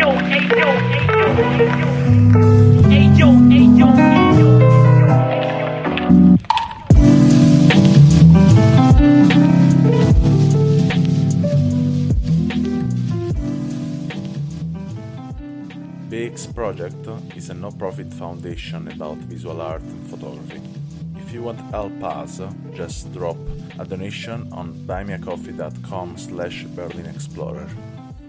BEEX project is a no-profit foundation about visual art and photography. If you want to help us, just drop a donation on buymeacoffee.com/BerlinExplorer.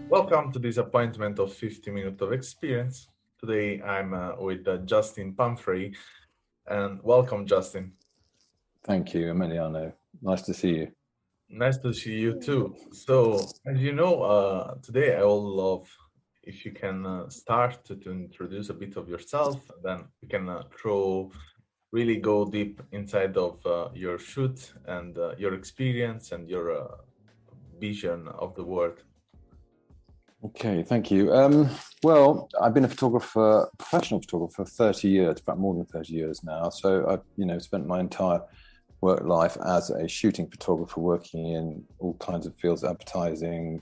Welcome to this appointment of 50 minutes of experience. Today I'm with Justin Pumfrey, and welcome, Justin. Thank you, Emiliano. Nice to see you. Nice to see you too. So, as you know, today I would love if you can start to introduce a bit of yourself, then we can really go deep inside of your shoot and your experience and your vision of the world. Okay, thank you. Well, I've been a photographer, professional photographer, for 30 years, about more than 30 years now. So I've, spent my entire work life as a shooting photographer, working in all kinds of fields: advertising,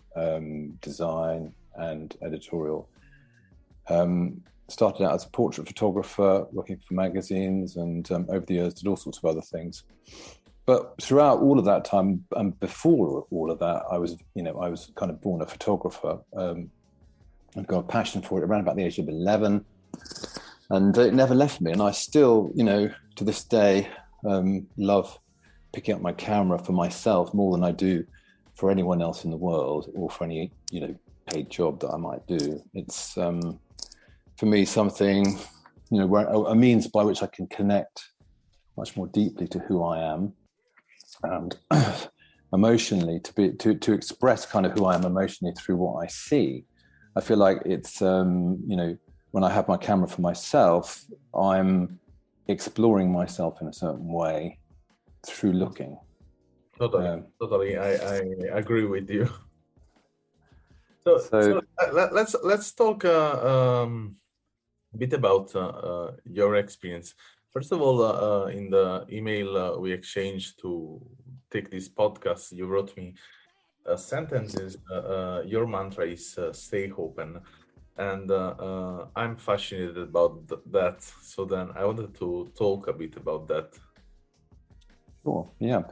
design, and editorial. Started out as a portrait photographer, working for magazines, and over the years did all sorts of other things. But throughout all of that time, and before all of that, I was kind of born a photographer. I've got a passion for it around about the age of 11, and it never left me. And I still, to this day, love picking up my camera for myself more than I do for anyone else in the world, or for any, paid job that I might do. It's for me something, a means by which I can connect much more deeply to who I am, and emotionally to express kind of who I am emotionally through what I see. I feel like it's when I have my camera for myself, I'm exploring myself in a certain way through looking. Totally. I agree with you. So let's talk a bit about your experience. First of all, in the email we exchanged to take this podcast, you wrote me a sentence. Your mantra is stay open, and I'm fascinated about that. So then I wanted to talk a bit about that. Sure. Yeah.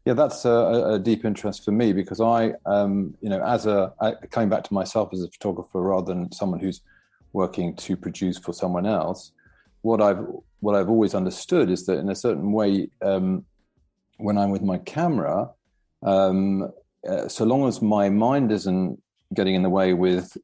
That's a deep interest for me, because I coming back to myself as a photographer rather than someone who's working to produce for someone else. What I've always understood is that in a certain way, when I'm with my camera, so long as my mind isn't getting in the way with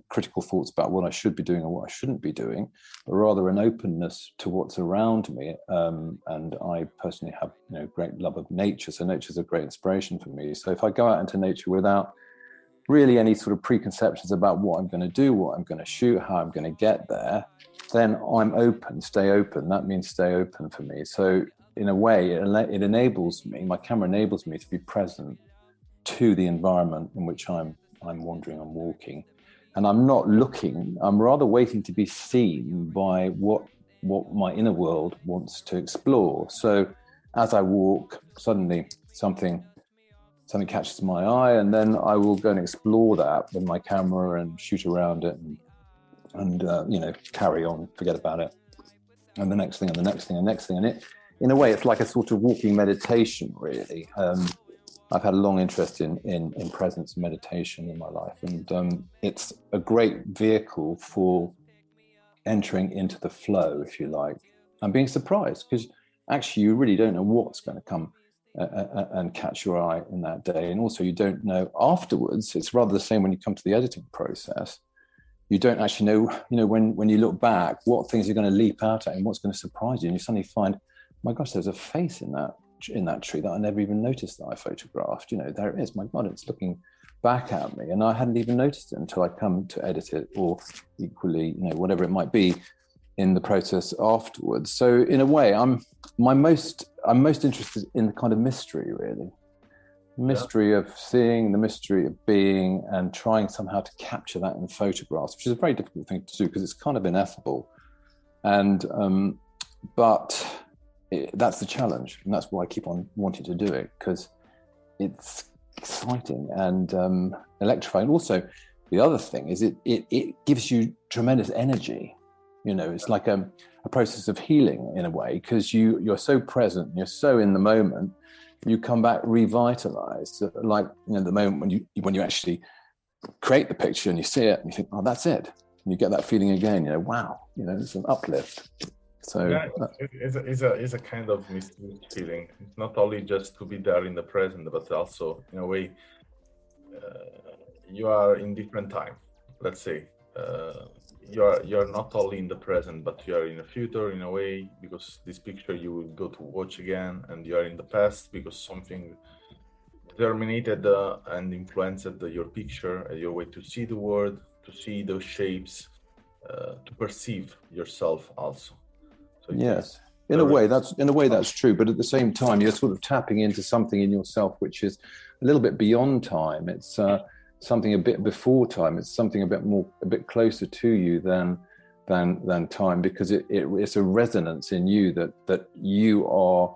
critical thoughts about what I should be doing or what I shouldn't be doing, but rather an openness to what's around me. And I personally have great love of nature, so nature's a great inspiration for me. So if I go out into nature without really any sort of preconceptions about what I'm going to do, what I'm going to shoot, how I'm going to get there, then I'm open. Stay open. That means stay open for me. So in a way, it enables me, my camera enables me to be present to the environment in which I'm wandering, I'm walking, and I'm not looking. I'm rather waiting to be seen by what my inner world wants to explore. So as I walk, suddenly something catches my eye, and then I will go and explore that with my camera and shoot around it, and carry on, forget about it, and the next thing, and the next thing, and the next thing. And it, in a way, it's like a sort of walking meditation, really. I've had a long interest in presence and meditation in my life, and it's a great vehicle for entering into the flow, if you like, and being surprised, because actually you really don't know what's going to come and catch your eye in that day. And also you don't know afterwards. It's rather the same when you come to the editing process. You don't actually know, when you look back, what things are going to leap out at you and what's going to surprise you. And you suddenly find, my gosh, there's a face in that tree that I never even noticed that I photographed. There it is. My God, it's looking back at me, and I hadn't even noticed it until I come to edit it, or equally, whatever it might be in the process afterwards. So in a way, I'm most interested in the kind of mystery, really. Mystery of seeing, the mystery of being, and trying somehow to capture that in photographs, which is a very difficult thing to do because it's kind of ineffable. And but that's the challenge, and that's why I keep on wanting to do it, because it's exciting and electrifying. Also, The other thing is it gives you tremendous energy. It's like a process of healing in a way, because you're so present, you're so in the moment, you come back revitalized. Like, the moment when you actually create the picture and you see it and you think, oh, that's it. And you get that feeling again, wow, it's an uplift. So yeah, it's a kind of mysterious feeling. It's not only just to be there in the present, but also in a way you are in different time. Let's say you're not only in the present, but you are in the future in a way, because this picture you will go to watch again, and you are in the past because something terminated and influenced your picture, your way to see the world, to see those shapes, to perceive yourself also. So yes, in a way that's true, but at the same time you're sort of tapping into something in yourself which is a little bit beyond time. It's something a bit before time. It's something a bit closer to you than time, because it's a resonance in you that you are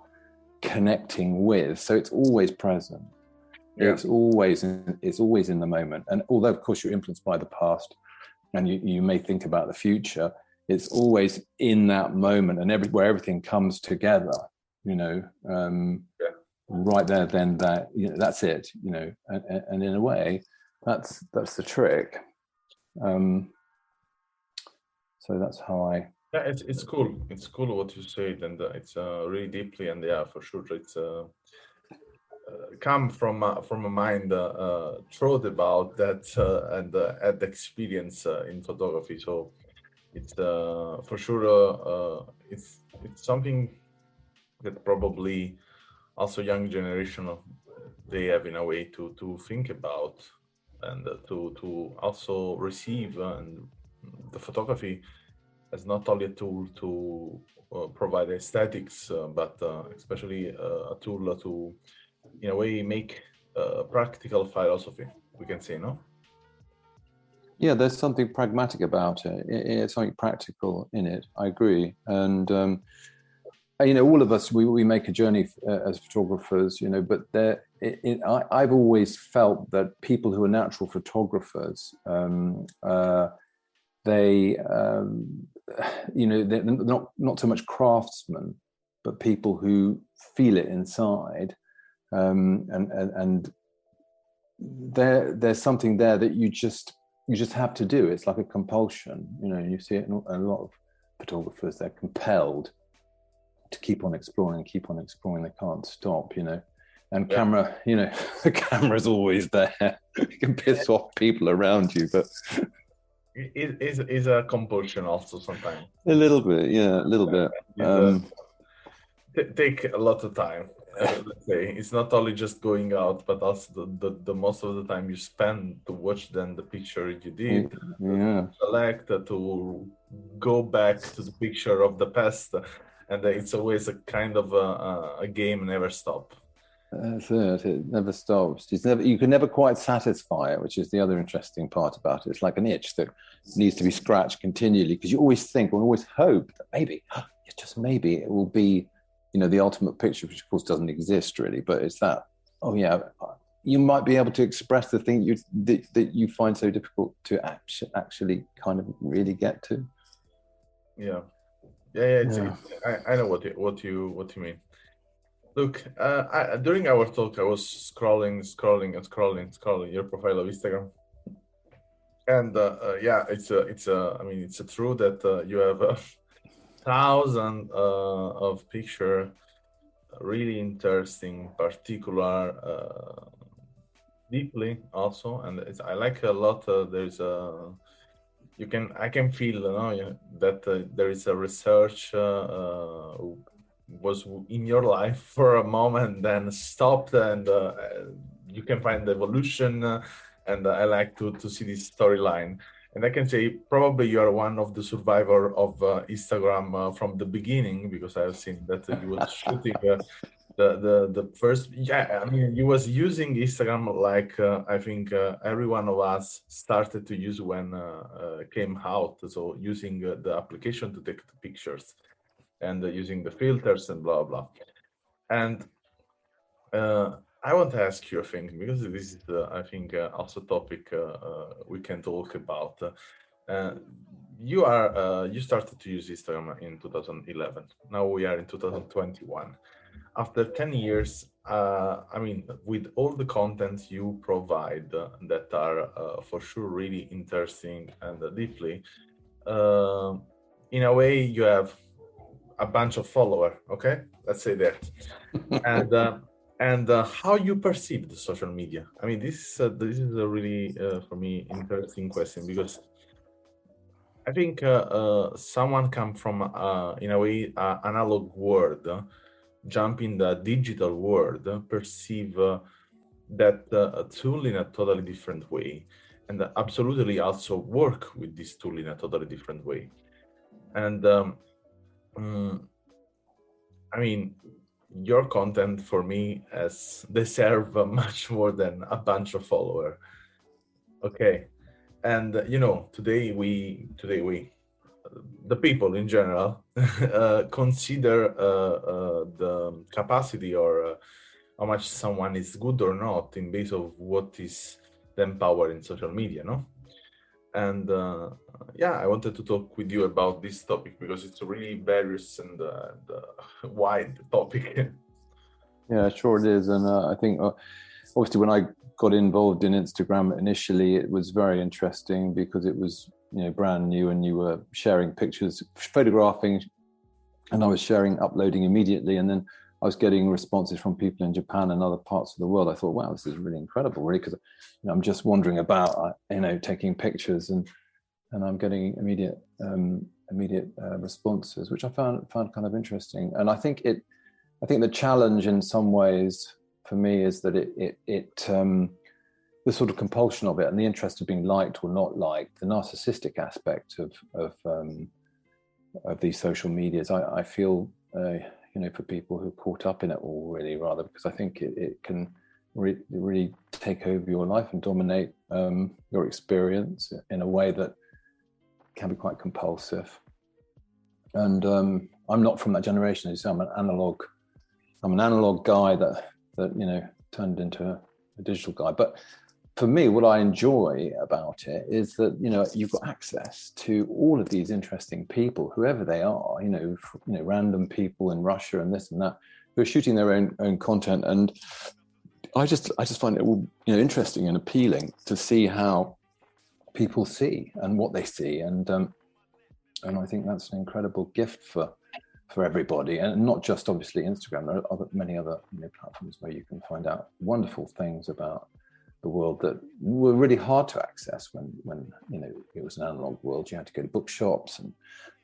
connecting with. So it's always present. Yeah. It's always in the moment. And although of course you're influenced by the past, and you may think about the future, it's always in that moment, and where everything comes together, right there, then that's it, and in a way, that's the trick. So that's how I. Yeah, it's cool. It's cool what you said, and it's really deeply, and yeah, for sure, it's come from a mind thought about that and had experience in photography. So it's for sure it's something that probably also young generation they have in a way to think about, and to also receive, and the photography as not only a tool to provide aesthetics, but especially a tool to in a way make practical philosophy, we can say, no? Yeah, there's something pragmatic about it. It's something practical in it. I agree. And, all of us, we make a journey as photographers, but I've always felt that people who are natural photographers, they're not so much craftsmen, but people who feel it inside. And there's something there that you just have to do. It's like a compulsion, you see it in a lot of photographers. They're compelled to keep on exploring. They can't stop, and camera, the camera's always there. You can piss off people around you, but it is a compulsion also sometimes. A little bit, yeah, a little bit. Take a lot of time. Let's say it's not only just going out, but also the most of the time you spend to watch then the picture you did, select, to go back to the picture of the past, and it's always a kind of a game, never stop. That's it. It never stops. You can never quite satisfy it, which is the other interesting part about it. It's like an itch that needs to be scratched continually, because you always think or always hope that maybe, just maybe, it will be, the ultimate picture, which of course doesn't exist really. But it's that, you might be able to express the thing that you find so difficult to actually kind of really get to. Yeah. I know what you mean. Look, during our talk, I was scrolling your profile of Instagram, and it's true that you have 1,000 of picture, really interesting, particular, deeply also, and I like a lot. There's a I can feel that there is a research was in your life for a moment, then stopped, and you can find the evolution, and I like to see this storyline. And I can say probably you are one of the survivor of Instagram from the beginning, because I've seen that you was shooting the first. Yeah, I mean, you was using Instagram like I think every one of us started to use when came out. So using the application to take the pictures, and using the filters and blah blah. And I want to ask you a thing, because this is, I think, also a topic we can talk about. You started to use Instagram in 2011. Now we are in 2021. After 10 years, I mean, with all the content you provide that are for sure really interesting and deeply, in a way, you have a bunch of followers. Okay, let's say that, and how you perceive the social media. I mean, this is a really for me interesting question, because I think someone come from in a way analog world, jump in the digital world, perceive that tool in a totally different way, and absolutely also work with this tool in a totally different way. And I mean, your content for me has deserve much more than a bunch of followers. Okay, and today we the people in general consider the capacity or how much someone is good or not in base of what is then power in social media, no? And yeah, I wanted to talk with you about this topic because it's a really various and wide topic. Yeah, sure it is. And I think obviously when I got involved in Instagram initially, it was very interesting because it was brand new, and you were sharing pictures, photographing, and I was sharing, uploading immediately, and then I was getting responses from people in Japan and other parts of the world. I thought, wow, this is really incredible, really, because I'm just wandering about, taking pictures, and I'm getting immediate responses, which I found kind of interesting. And I think the challenge in some ways for me is that the sort of compulsion of it and the interest of being liked or not liked, the narcissistic aspect of these social medias, I feel, for people who are caught up in it all, really, rather, because I think it can really take over your life and dominate your experience in a way that can be quite compulsive. And I'm not from that generation. As you say, I'm an analog guy that turned into a digital guy. But for me, what I enjoy about it is that you've got access to all of these interesting people, whoever they are, random people in Russia and this and that, who are shooting their own content. And I just find it all interesting and appealing to see how people see and what they see, and I think that's an incredible gift for everybody, and not just obviously Instagram. There are many other platforms where you can find out wonderful things about the world that were really hard to access when it was an analog world. You had to go to bookshops and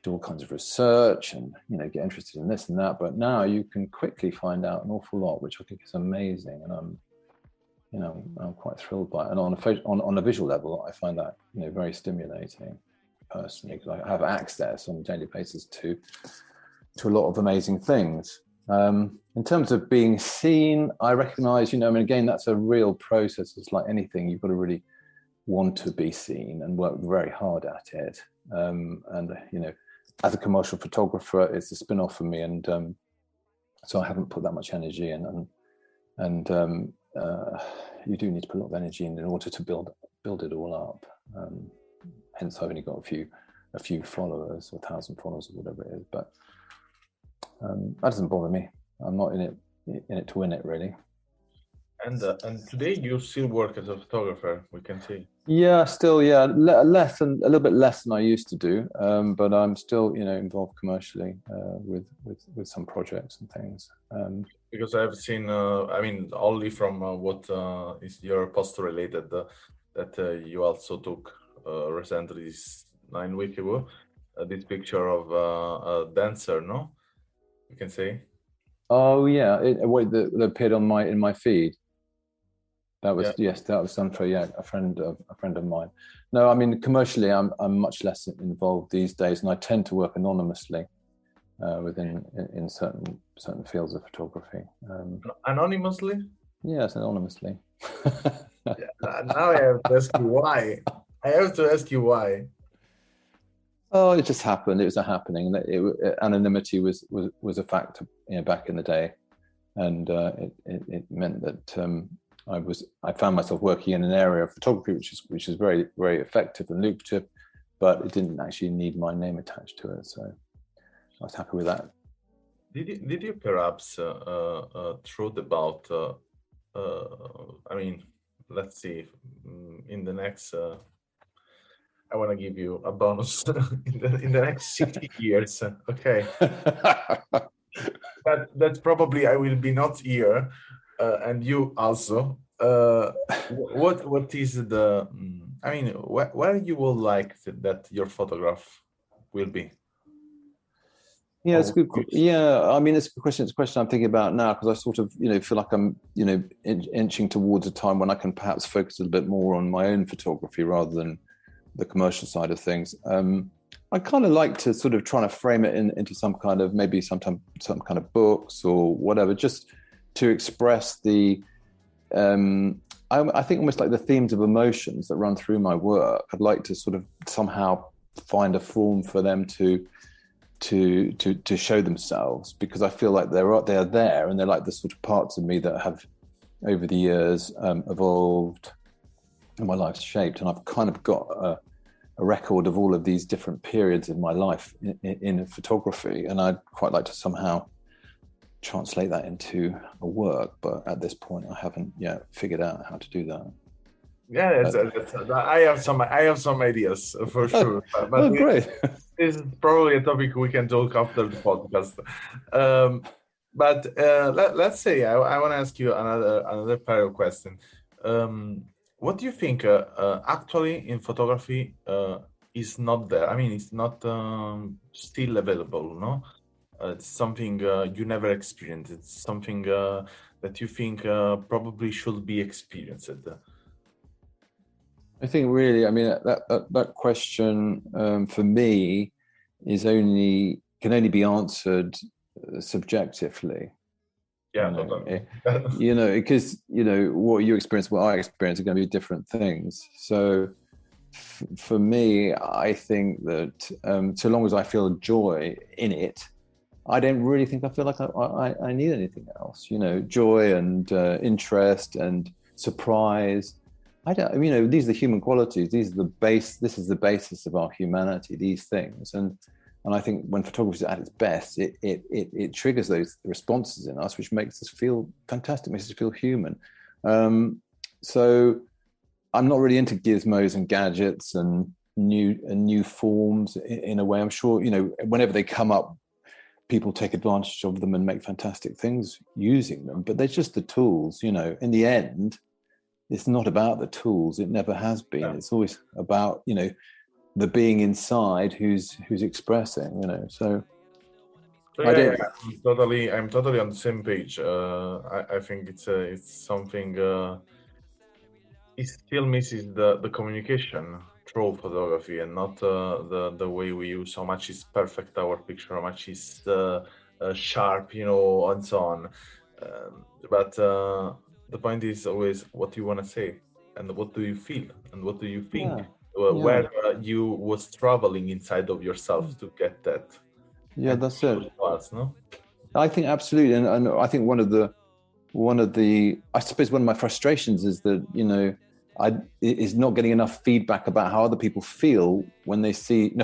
do all kinds of research and get interested in this and that. But now you can quickly find out an awful lot, which I think is amazing, and I'm quite thrilled by it. And on a visual level, I find that very stimulating personally, because I have access on a daily basis to a lot of amazing things. In terms of being seen, I recognize, again, that's a real process. It's like anything, you've got to really want to be seen and work very hard at it. And as a commercial photographer, it's a spin-off for me, and so I haven't put that much energy in, and you do need to put a lot of energy in order to build it all up. Hence, I've only got a few followers, or 1,000 followers, or whatever it is. But that doesn't bother me. I'm not in it to win it, really. And today you still work as a photographer, we can see. Yeah, still, yeah, a little bit less than I used to do, but I'm still, involved commercially with some projects and things. Because I've seen, only from what is your post related, that you also took recently, 9 weeks ago, this picture of a dancer, no? You can say. Oh yeah, that appeared in my feed. That was yes, that was done for a friend of mine. No, I mean, commercially, I'm much less involved these days, and I tend to work anonymously in certain fields of photography. Anonymously? Yes, anonymously. Now I have to ask you why. Oh, it just happened. It was a happening. Anonymity was a factor, back in the day. and it meant that I found myself working in an area of photography which is very, very effective and lucrative, but it didn't actually need my name attached to it, so I was happy with that. Did you perhaps thought about I mean, let's see, in the next I want to give you a bonus in the next 60 years, okay? That's probably I will be not here, and you also. What is the? I mean, where you will like that your photograph will be? Yeah, it's good. Yeah, I mean, it's a question. It's a question I'm thinking about now because I sort of, feel like I'm, inching towards a time when I can perhaps focus a little bit more on my own photography rather than the commercial side of things. I kind of like to sort of try to frame it into some kind of maybe some kind of books or whatever, just to express the. I think almost like the themes of emotions that run through my work. I'd like to sort of somehow find a form for them to show themselves, because I feel like they're there, and they're like the sort of parts of me that have over the years evolved and my life's shaped, and I've kind of got a record of all of these different periods in my life in photography, and I'd quite like to somehow translate that into a work, but at this point I haven't yet figured out how to do that. Yeah, I have some ideas for sure. But great. This is probably a topic we can talk after the podcast. But let's say I want to ask you another parallel question. What do you think actually in photography is not there? I mean, it's not still available, no? It's something you never experienced. It's something that you think probably should be experienced. I think really, I mean, that question for me can only be answered subjectively. Yeah, totally. Because what you experience, what I experience, are going to be different things. So for me, I think that so long as I feel joy in it, I don't really think I feel like I need anything else. Joy and interest and surprise. These are the human qualities. This is the basis of our humanity, these things. And I think when photography is at its best, it triggers those responses in us, which makes us feel fantastic, makes us feel human. So I'm not really into gizmos and gadgets and new forms in a way. I'm sure, whenever they come up, people take advantage of them and make fantastic things using them, but they're just the tools. In the end, it's not about the tools. It never has been. Yeah. It's always about, the being inside who's expressing, So yeah, I'm totally on the same page. I think it's something it still misses the communication through photography, and not the way we use how much is perfect our picture, how much is sharp, and so on. But the point is always what you want to say, and what do you feel, and what do you think, where you was traveling inside of yourself to get that. Yeah, and that's it. Was, no? I think absolutely, and I think one of the I suppose one of my frustrations is that is not getting enough feedback about how other people feel when they see. And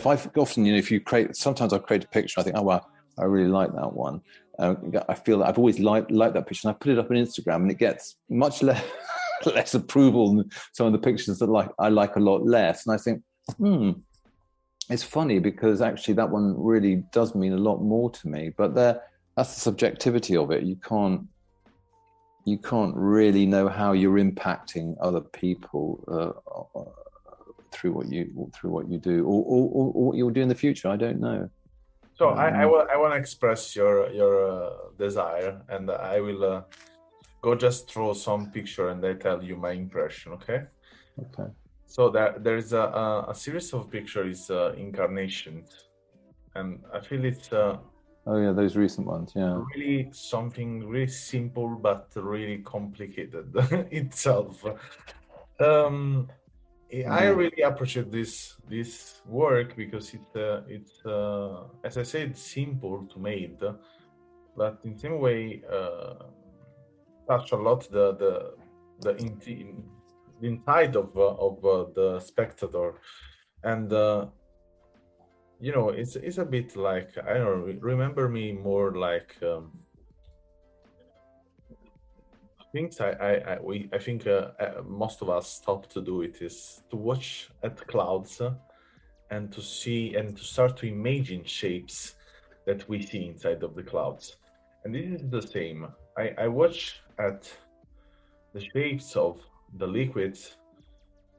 sometimes I create a picture, I think, oh wow, I really like that one. I feel that I've always liked that picture, and I put it up on Instagram, and it gets much less approval than some of the pictures that I like a lot less. And I think, it's funny, because actually that one really does mean a lot more to me. But that's the subjectivity of it. You can't really know how you're impacting other people through what you do, or what you'll do in the future. I don't know. So I want to express your desire, and I will go just throw some picture, and I tell you my impression. Okay. Okay. So there is a series of pictures, incarnations, and I feel it's. Oh yeah, those recent ones. Yeah. Really something really simple but really complicated itself. I really appreciate this work because it's as I said, simple to make, but in some way touch a lot the inside of the spectator, and you know, it's a bit like, I don't know, remember me more like things I think most of us stop to do it is to watch at clouds and to see and to start to imagine shapes that we see inside of the clouds. And this is the same. I watch at the shapes of the liquids,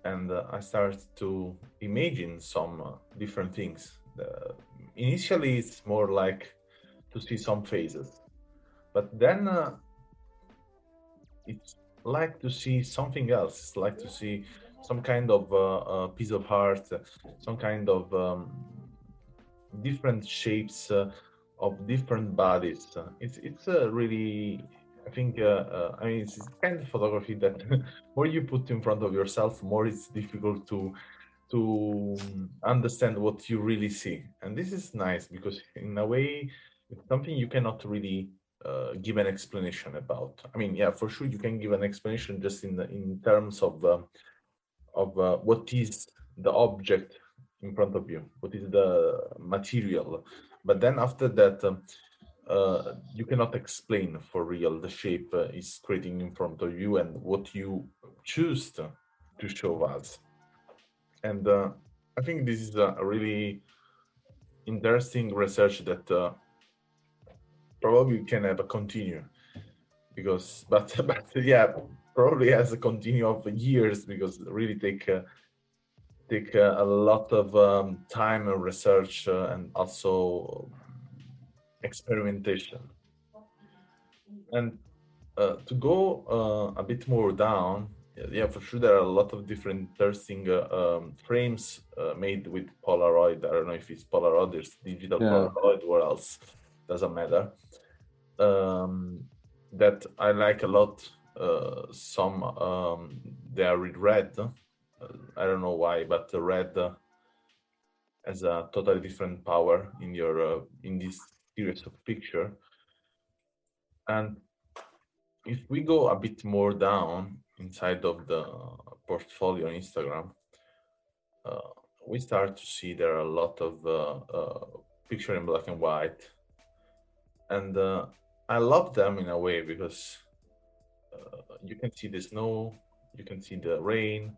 and I start to imagine some different things. Initially, it's more like to see some phases, but then it's like to see something else. It's like to see some kind of piece of art, some kind of different shapes of different bodies. It's really, I think, I mean, it's kind of photography that more you put in front of yourself, more it's difficult to understand what you really see. And this is nice because in a way, it's something you cannot really give an explanation about. I mean, yeah, for sure you can give an explanation just in terms of what is the object in front of you, what is the material, but then after that you cannot explain for real the shape is creating in front of you and what you choose to show us. And I think this is a really interesting research that probably can have a continue, because but yeah, probably has a continue of years, because really take a lot of time and research and also experimentation. And to go a bit more down, yeah, for sure there are a lot of different interesting frames made with Polaroid. I don't know if it's Polaroid, there's digital Polaroid, what else, doesn't matter. That I like a lot. Some they are with red. I don't know why, but the red has a totally different power in your in this series of picture. And if we go a bit more down inside of the portfolio on Instagram, we start to see there are a lot of picture in black and white, and I love them in a way because you can see the snow, you can see the rain,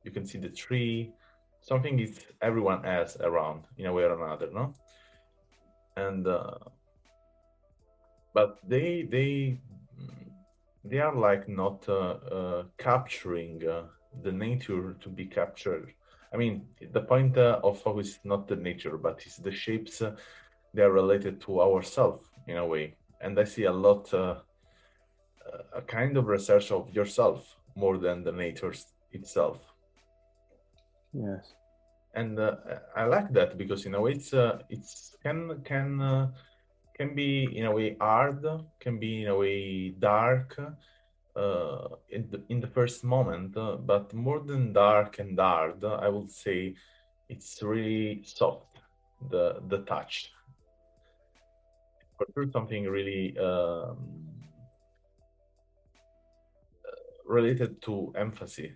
you can see the tree, something is everyone has around in a way or another, no? And but they are like not capturing the nature to be captured. I mean, the point of focus is not the nature, but it's the shapes. They are related to ourselves in a way, and I see a lot a kind of research of yourself more than the nature itself. Yes. And I like that because in a way it's can be in a way hard, can be in a way dark in the first moment, but more than dark and hard, I would say it's really soft, the touch. For sure, something really related to empathy.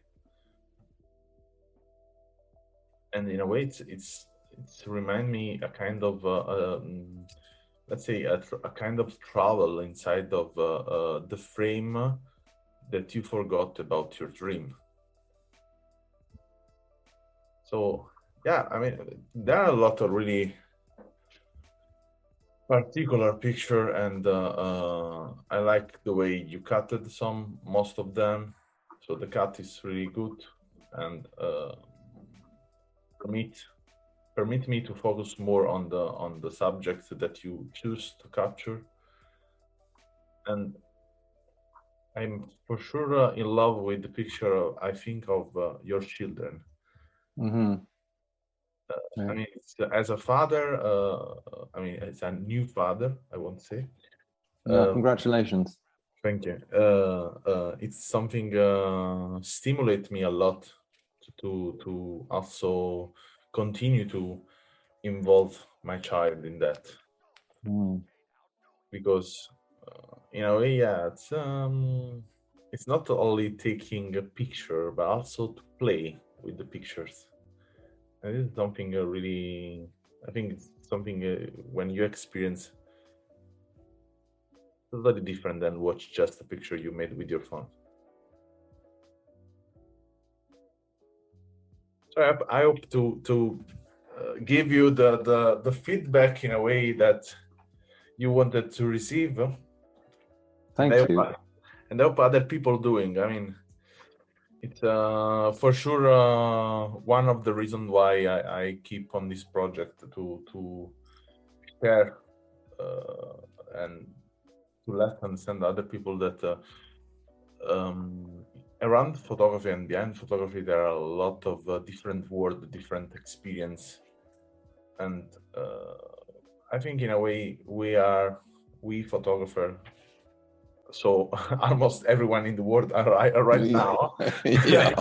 And in a way, it's remind me a kind of let's say a kind of travel inside of the frame that you forgot about your dream. So yeah, I mean, there are a lot of really particular picture, and I like the way you cutted most of them. So the cut is really good, and permit me to focus more on the subject that you choose to capture. And I'm for sure in love with the picture of, I think, of your children. Mm-hmm. Yeah. I mean, as a father, I mean, as a new father, I won't say. Congratulations. Thank you. It's something stimulate me a lot to also continue to involve my child in that, because in a way, yeah, it's not only taking a picture, but also to play with the pictures. And this is something really, I think it's something when you experience, it's very different than watch just a picture you made with your phone. So I hope to give you the feedback in a way that you wanted to receive. Thank you. And I hope other people doing. I mean, it's for sure one of the reasons why I keep on this project to share and to let understand other people that around photography and behind photography there are a lot of different world, different experience, and I think in a way we photographer, so almost everyone in the world are right now. Yeah.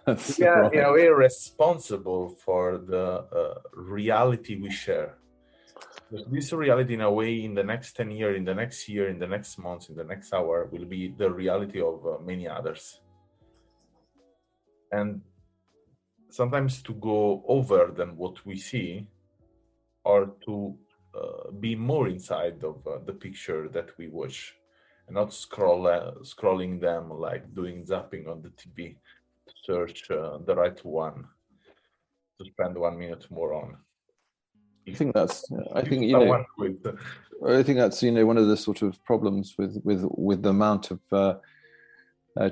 We are in a way responsible for the reality we share. This reality, in a way, in the next 10 years, in the next year, in the next month, in the next hour, will be the reality of many others. And sometimes to go over than what we see, or to be more inside of the picture that we watch, and not scrolling them like doing zapping on the TV to search the right one to spend 1 minute more on. I think that's one of the sort of problems with the amount of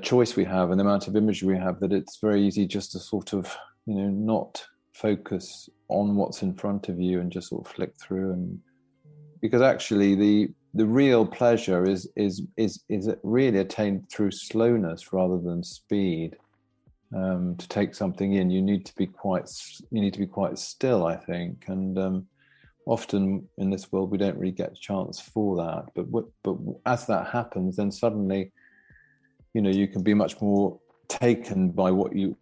choice we have and the amount of imagery we have, that it's very easy just to sort of not focus on what's in front of you and just sort of flick through, and because actually the real pleasure is really attained through slowness rather than speed. To take something in, you need to be quite still, I think, and often in this world we don't really get a chance for that. But as that happens, then suddenly, you can be much more taken by what you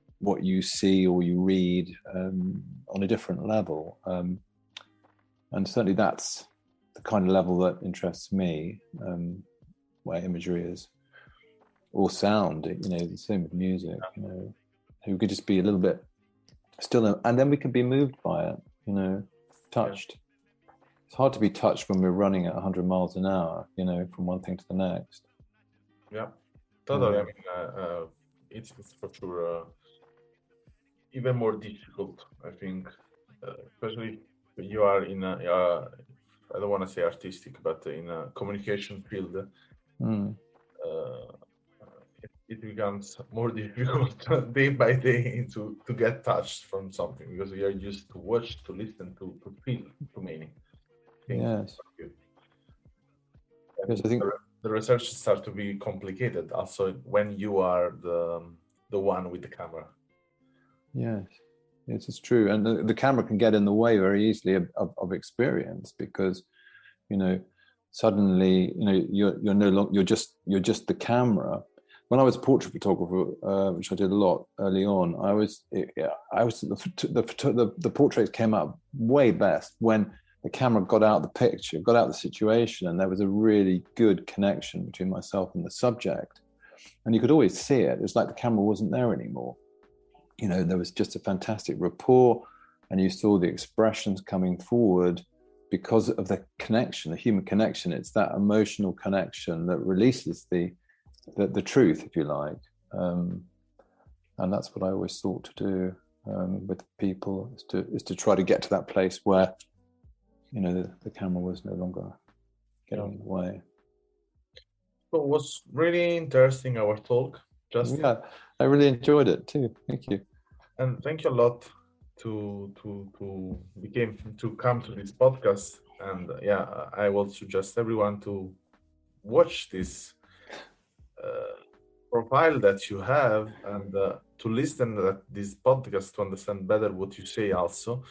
see or you read on a different level, and certainly that's the kind of level that interests me, where imagery is, or sound. The same with music. Who could just be a little bit still, and then we can be moved by it. Touched. It's hard to be touched when we're running at 100 miles an hour, from one thing to the next. Yeah, totally. I mean, it's for sure even more difficult, I think, especially when you are in I don't want to say artistic, but in a communication field. It becomes more difficult day by day to get touched from something, because we are used to watch, to listen, to feel too many things. Yes. Yes, I think the research starts to be complicated also when you are the one with the camera. Yes, it's true, and the camera can get in the way very easily of experience, because suddenly you're no longer you're just the camera. When I was a portrait photographer, which I did a lot early on, the portraits came out way best when the camera got out the picture, got out the situation, and there was a really good connection between myself and the subject, and you could always see it. It's like the camera wasn't there anymore. There was just a fantastic rapport, and you saw the expressions coming forward because of the connection, the human connection. It's that emotional connection that releases the truth, if you like, and that's what I always sought to do with people, is to try to get to that place where the camera was no longer getting in the way. So it was really interesting, our talk. Yeah, I really enjoyed it too. Thank you, and thank you a lot to come to this podcast. And I will suggest everyone to watch this profile that you have, and to listen to this podcast to understand better what you say also,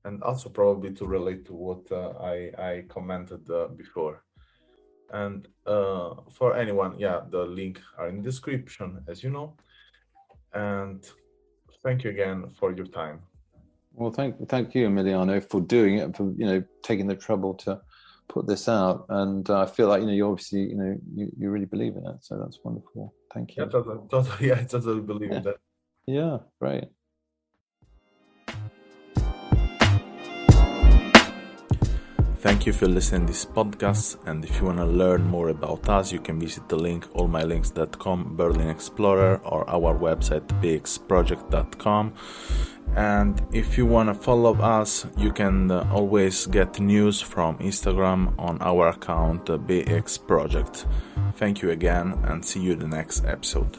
and also probably to relate to what I commented before. And for anyone, the link are in the description, as you know. And thank you again for your time. Well, thank you, Emiliano, for doing it, for taking the trouble to put this out, and I feel like you obviously you really believe in it, so that's wonderful. Thank you. Yeah, totally. I totally believe in that. Yeah, great. Thank you for listening to this podcast, and if you want to learn more about us, you can visit the link allmylinks.com, Berlin Explorer, or our website bexproject.com. And if you want to follow us, you can always get news from Instagram on our account BEEX Project. Thank you again, and see you in the next episode.